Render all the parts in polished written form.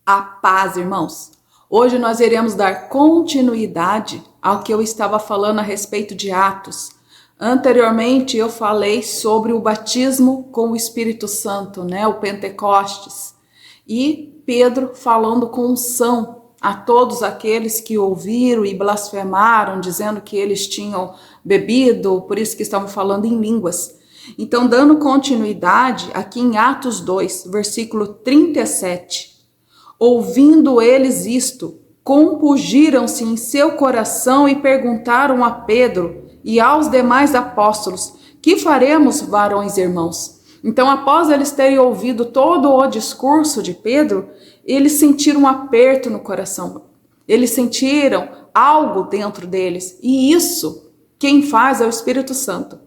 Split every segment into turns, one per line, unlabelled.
A paz, irmãos. Hoje nós iremos dar continuidade ao que eu estava falando a respeito de Atos. Anteriormente eu falei sobre o batismo com o Espírito Santo, o Pentecostes. E Pedro falando com unção a todos aqueles que ouviram e blasfemaram, dizendo que eles tinham bebido, por isso que estavam falando em línguas. Então, dando continuidade, aqui em Atos 2, versículo 37. Ouvindo eles isto, compungiram-se em seu coração e perguntaram a Pedro e aos demais apóstolos: que faremos, varões e irmãos? Então, após eles terem ouvido todo o discurso de Pedro, eles sentiram um aperto no coração. Eles sentiram algo dentro deles. E isso, quem faz é o Espírito Santo.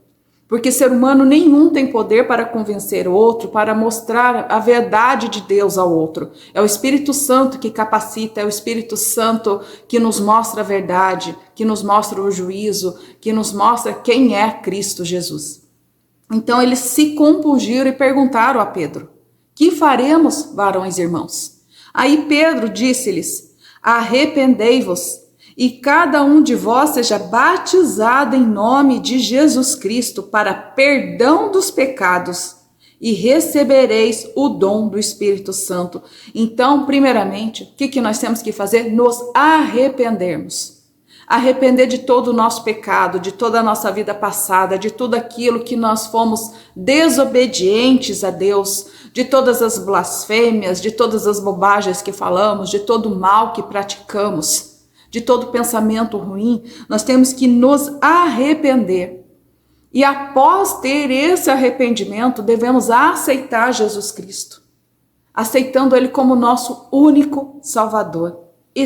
Porque ser humano nenhum tem poder para convencer o outro, para mostrar a verdade de Deus ao outro. É o Espírito Santo que capacita, é o Espírito Santo que nos mostra a verdade, que nos mostra o juízo, que nos mostra quem é Cristo Jesus. Então eles se compungiram e perguntaram a Pedro: que faremos, varões e irmãos? Aí Pedro disse-lhes: arrependei-vos e cada um de vós seja batizado em nome de Jesus Cristo para perdão dos pecados e recebereis o dom do Espírito Santo. Então, primeiramente, o que nós temos que fazer? Nos arrependermos. Arrepender de todo o nosso pecado, de toda a nossa vida passada, de tudo aquilo que nós fomos desobedientes a Deus, de todas as blasfêmias, de todas as bobagens que falamos, de todo o mal que praticamos, de todo pensamento ruim. Nós temos que nos arrepender. E após ter esse arrependimento, devemos aceitar Jesus Cristo, aceitando Ele como nosso único Salvador e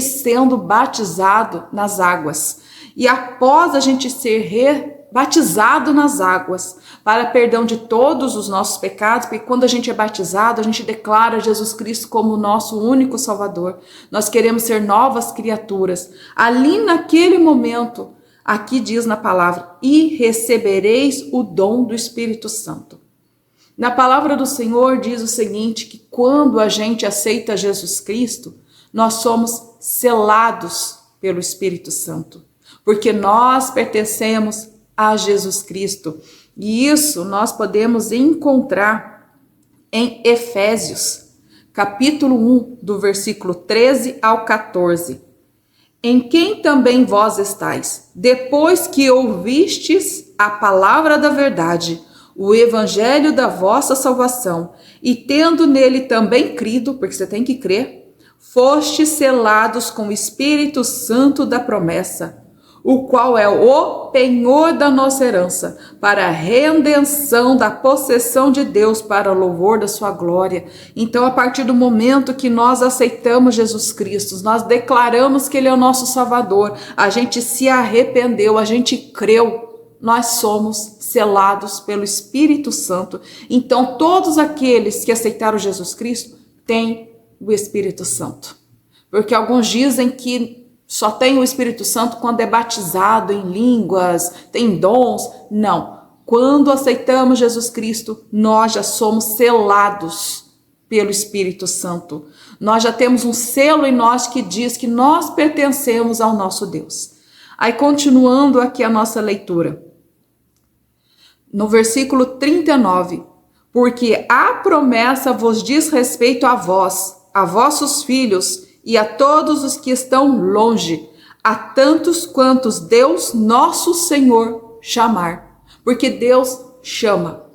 batizado nas águas. E após a gente ser batizado nas águas, para perdão de todos os nossos pecados, porque quando a gente é batizado, a gente declara Jesus Cristo como nosso único Salvador. Nós queremos ser novas criaturas. Ali naquele momento, aqui diz na palavra: e recebereis o dom do Espírito Santo. Na palavra do Senhor diz o seguinte, que quando a gente aceita Jesus Cristo, nós somos selados pelo Espírito Santo, porque nós pertencemos a Jesus Cristo. E isso nós podemos encontrar em Efésios, capítulo 1, do versículo 13 ao 14. Em quem também vós estáis, depois que ouvistes a palavra da verdade, o evangelho da vossa salvação, e tendo nele também crido, porque você tem que crer, fostes selados com o Espírito Santo da promessa, o qual é o penhor da nossa herança, para a redenção da possessão de Deus, para o louvor da sua glória. Então, a partir do momento que nós aceitamos Jesus Cristo, nós declaramos que Ele é o nosso Salvador, a gente se arrependeu, a gente creu, nós somos selados pelo Espírito Santo. Então, todos aqueles que aceitaram Jesus Cristo têm o Espírito Santo. Porque alguns dizem que só tem o Espírito Santo quando é batizado em línguas, tem dons. Não. Quando aceitamos Jesus Cristo, nós já somos selados pelo Espírito Santo. Nós já temos um selo em nós que diz que nós pertencemos ao nosso Deus. Aí, continuando aqui a nossa leitura. No versículo 39. Porque a promessa vos diz respeito a vós, a vossos filhos, e a todos os que estão longe, a tantos quantos Deus nosso Senhor chamar. Porque Deus chama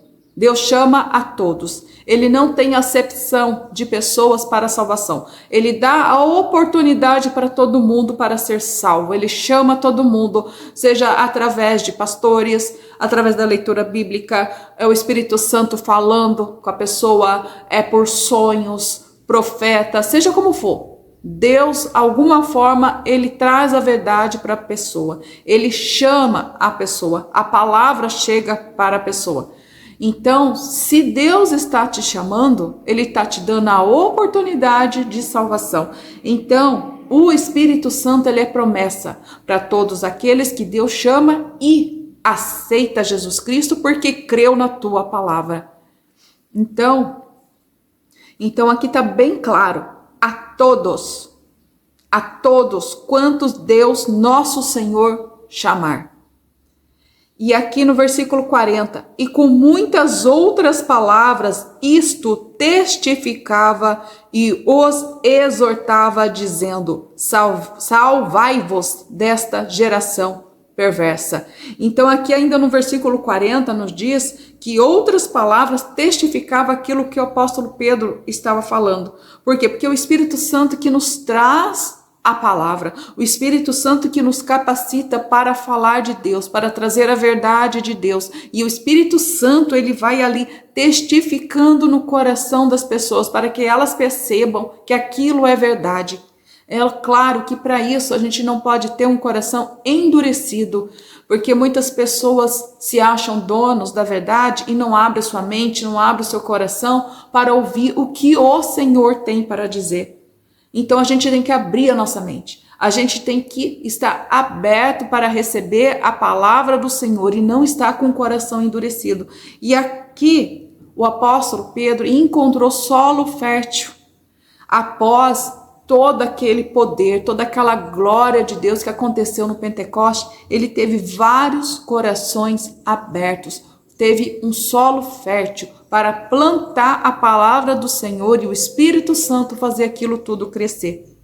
a todos. Ele não tem acepção de pessoas para a salvação. Ele dá a oportunidade para todo mundo para ser salvo. Ele chama todo mundo, seja através de pastores, através da leitura bíblica, é o Espírito Santo falando com a pessoa, é por sonhos, profeta, seja como for. Deus, alguma forma, Ele traz a verdade para a pessoa. Ele chama a pessoa. A palavra chega para a pessoa. Então, se Deus está te chamando, Ele está te dando a oportunidade de salvação. Então, o Espírito Santo, ele é promessa para todos aqueles que Deus chama e aceita Jesus Cristo porque creu na tua palavra. Então aqui está bem claro a todos quantos Deus nosso Senhor chamar. E aqui no versículo 40, e com muitas outras palavras, isto testificava e os exortava, dizendo: salvai-vos desta geração perversa. Então aqui ainda no versículo 40 nos diz que outras palavras testificavam aquilo que o apóstolo Pedro estava falando. Por quê? Porque é o Espírito Santo que nos traz a palavra, o Espírito Santo que nos capacita para falar de Deus, para trazer a verdade de Deus. E o Espírito Santo, ele vai ali testificando no coração das pessoas, para que elas percebam que aquilo é verdade. É claro que para isso a gente não pode ter um coração endurecido, porque muitas pessoas se acham donos da verdade e não abrem sua mente, não abrem seu coração para ouvir o que o Senhor tem para dizer. Então a gente tem que abrir a nossa mente. A gente tem que estar aberto para receber a palavra do Senhor e não estar com o coração endurecido. E aqui o apóstolo Pedro encontrou solo fértil após todo aquele poder, toda aquela glória de Deus que aconteceu no Pentecoste. Ele teve vários corações abertos, teve um solo fértil para plantar a palavra do Senhor e o Espírito Santo fazer aquilo tudo crescer.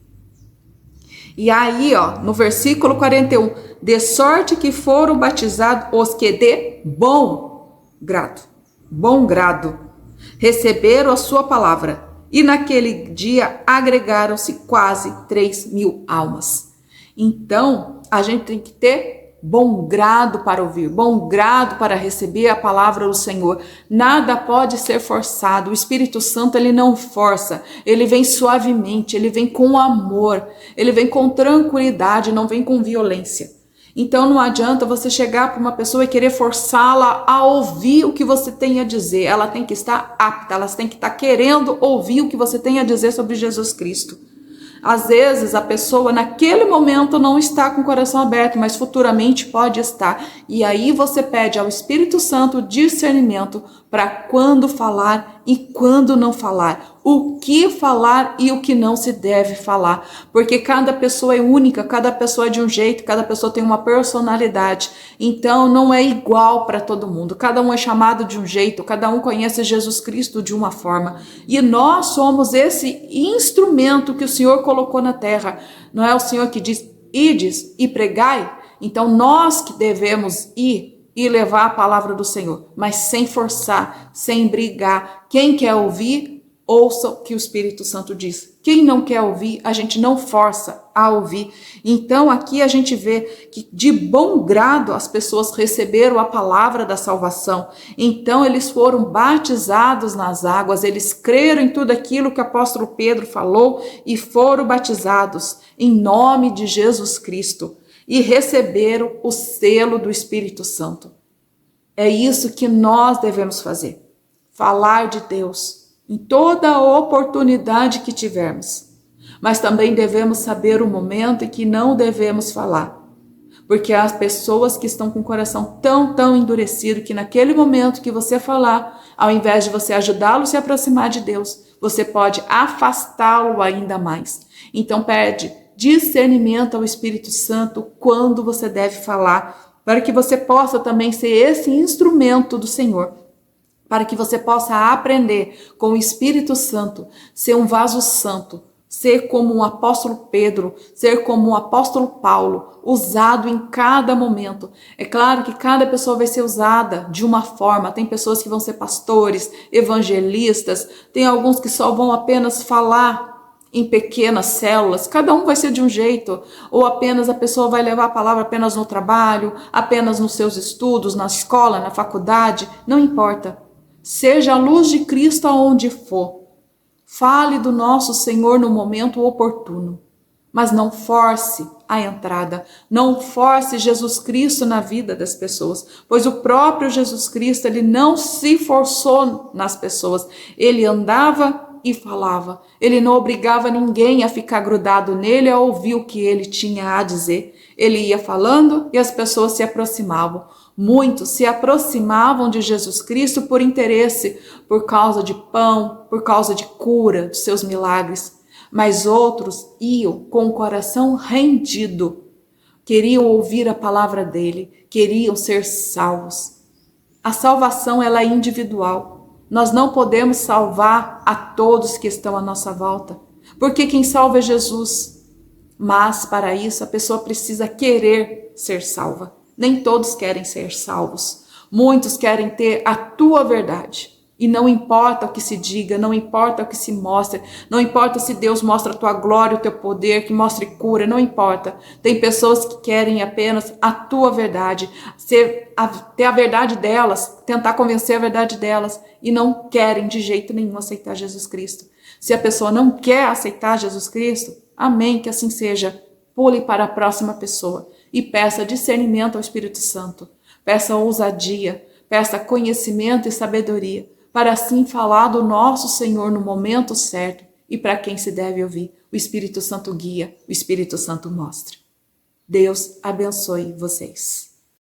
E aí, no versículo 41, de sorte que foram batizados os que de bom grado, receberam a sua palavra. E naquele dia agregaram-se quase 3.000 almas. Então, a gente tem que ter bom grado para ouvir, bom grado para receber a palavra do Senhor. Nada pode ser forçado. O Espírito Santo, ele não força. Ele vem suavemente, ele vem com amor, ele vem com tranquilidade, não vem com violência. Então não adianta você chegar para uma pessoa e querer forçá-la a ouvir o que você tem a dizer. Ela tem que estar apta, ela tem que estar querendo ouvir o que você tem a dizer sobre Jesus Cristo. Às vezes a pessoa naquele momento não está com o coração aberto, mas futuramente pode estar. E aí você pede ao Espírito Santo discernimento para quando falar e quando não falar. O que falar e o que não se deve falar. Porque cada pessoa é única, cada pessoa é de um jeito, cada pessoa tem uma personalidade. Então não é igual para todo mundo. Cada um é chamado de um jeito, cada um conhece Jesus Cristo de uma forma. E nós somos esse instrumento que o Senhor colocou na terra. Não é o Senhor que diz, ides e pregai? Então nós que devemos ir e levar a palavra do Senhor, mas sem forçar, sem brigar. Quem quer ouvir, ouça o que o Espírito Santo diz. Quem não quer ouvir, a gente não força a ouvir. Então aqui a gente vê que de bom grado as pessoas receberam a palavra da salvação. Então eles foram batizados nas águas, eles creram em tudo aquilo que o apóstolo Pedro falou e foram batizados em nome de Jesus Cristo. E receberam o selo do Espírito Santo. É isso que nós devemos fazer. Falar de Deus em toda a oportunidade que tivermos. Mas também devemos saber o momento em que não devemos falar. Porque há pessoas que estão com o coração tão endurecido que naquele momento que você falar, ao invés de você ajudá-lo a se aproximar de Deus, você pode afastá-lo ainda mais. Então pede discernimento ao Espírito Santo quando você deve falar, para que você possa também ser esse instrumento do Senhor, para que você possa aprender com o Espírito Santo, ser um vaso santo, ser como um apóstolo Pedro, ser como um apóstolo Paulo, usado em cada momento. É claro que cada pessoa vai ser usada de uma forma. Tem pessoas que vão ser pastores, evangelistas, tem alguns que só vão apenas falar em pequenas células, cada um vai ser de um jeito, ou apenas a pessoa vai levar a palavra apenas no trabalho, apenas nos seus estudos, na escola, na faculdade, não importa. Seja a luz de Cristo aonde for. Fale do nosso Senhor no momento oportuno, mas não force a entrada, não force Jesus Cristo na vida das pessoas, pois o próprio Jesus Cristo, ele não se forçou nas pessoas, ele andava e falava. Ele não obrigava ninguém a ficar grudado nele, a ouvir o que ele tinha a dizer. Ele ia falando e as pessoas se aproximavam. Muitos se aproximavam de Jesus Cristo por interesse, por causa de pão, por causa de cura, dos seus milagres. mas outros iam com o coração rendido. Queriam ouvir a palavra dele, queriam ser salvos. A salvação, ela é individual. Nós não podemos salvar a todos que estão à nossa volta, porque quem salva é Jesus. Mas para isso a pessoa precisa querer ser salva. Nem todos querem ser salvos. Muitos querem ter a tua verdade. E não importa o que se diga, não importa o que se mostre, não importa se Deus mostra a tua glória, o teu poder, que mostre cura, não importa. Tem pessoas que querem apenas a tua verdade, ter a verdade delas, tentar convencer a verdade delas, e não querem de jeito nenhum aceitar Jesus Cristo. Se a pessoa não quer aceitar Jesus Cristo, amém, que assim seja. Pule para a próxima pessoa e peça discernimento ao Espírito Santo. Peça ousadia, peça conhecimento e sabedoria, para assim falar do nosso Senhor no momento certo e para quem se deve ouvir. O Espírito Santo guia, o Espírito Santo mostra. Deus abençoe vocês.